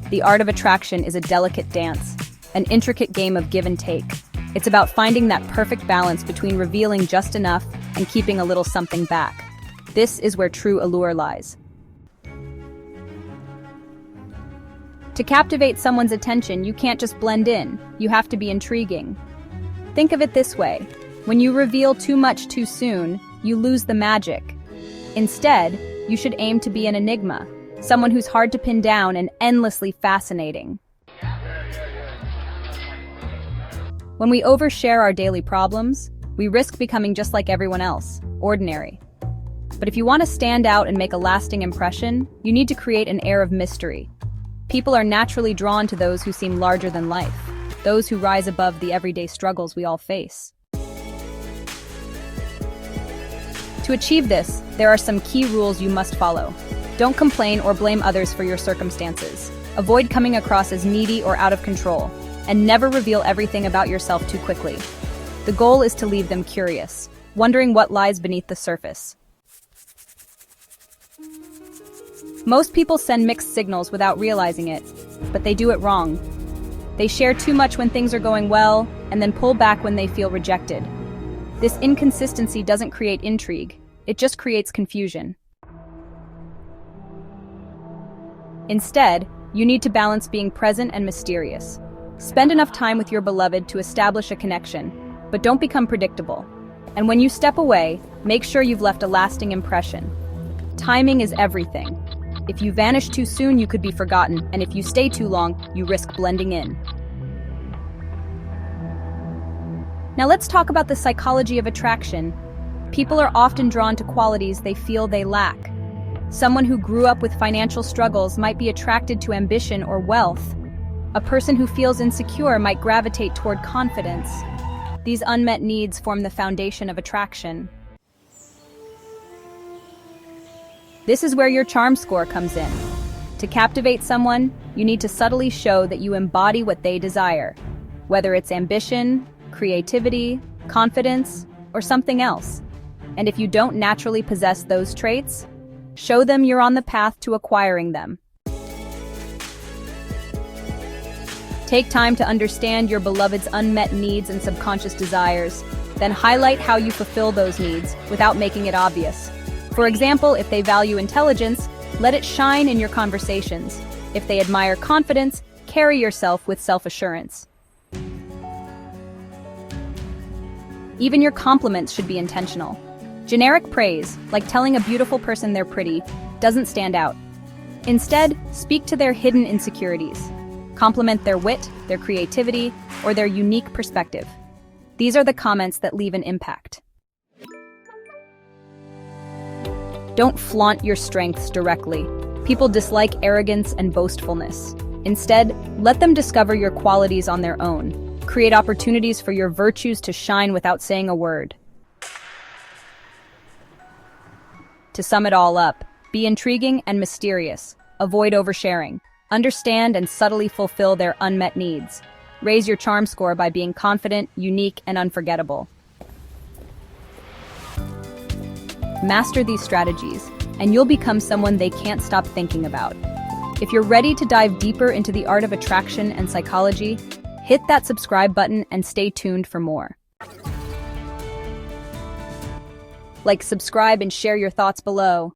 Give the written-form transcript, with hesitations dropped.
The art of attraction is a delicate dance, an intricate game of give and take. It's about finding that perfect balance between revealing just enough and keeping a little something back. This is where true allure lies. To captivate someone's attention, you can't just blend in, you have to be intriguing. Think of it this way: when you reveal too much too soon, you lose the magic. Instead, you should aim to be an enigma, someone who's hard to pin down and endlessly fascinating. When we overshare our daily problems, we risk becoming just like everyone else, ordinary. But if you want to stand out and make a lasting impression, you need to create an air of mystery. People are naturally drawn to those who seem larger than life, those who rise above the everyday struggles we all face. To achieve this, there are some key rules you must follow. Don't complain or blame others for your circumstances. Avoid coming across as needy or out of control, and never reveal everything about yourself too quickly. The goal is to leave them curious, wondering what lies beneath the surface. Most people send mixed signals without realizing it, but they do it wrong. They share too much when things are going well, and then pull back when they feel rejected. This inconsistency doesn't create intrigue, it just creates confusion. Instead, you need to balance being present and mysterious. Spend enough time with your beloved to establish a connection, but don't become predictable. And when you step away, make sure you've left a lasting impression. Timing is everything. If you vanish too soon, you could be forgotten, and if you stay too long, you risk blending in. Now let's talk about the psychology of attraction. People are often drawn to qualities they feel they lack. Someone who grew up with financial struggles might be attracted to ambition or wealth. A person who feels insecure might gravitate toward confidence. These unmet needs form the foundation of attraction. This is where your charm score comes in. To captivate someone, you need to subtly show that you embody what they desire, whether it's ambition, creativity, confidence, or something else. And if you don't naturally possess those traits, show them you're on the path to acquiring them. Take time to understand your beloved's unmet needs and subconscious desires, then highlight how you fulfill those needs without making it obvious. For example, if they value intelligence, let it shine in your conversations. If they admire confidence, carry yourself with self-assurance. Even your compliments should be intentional. Generic praise, like telling a beautiful person they're pretty, doesn't stand out. Instead, speak to their hidden insecurities. Compliment their wit, their creativity, or their unique perspective. These are the comments that leave an impact. Don't flaunt your strengths directly. People dislike arrogance and boastfulness. Instead, let them discover your qualities on their own. Create opportunities for your virtues to shine without saying a word. To sum it all up, be intriguing and mysterious. Avoid oversharing. Understand and subtly fulfill their unmet needs. Raise your charm score by being confident, unique, and unforgettable. Master these strategies, and you'll become someone they can't stop thinking about. If you're ready to dive deeper into the art of attraction and psychology, hit that subscribe button and stay tuned for more. Like, subscribe, and share your thoughts below.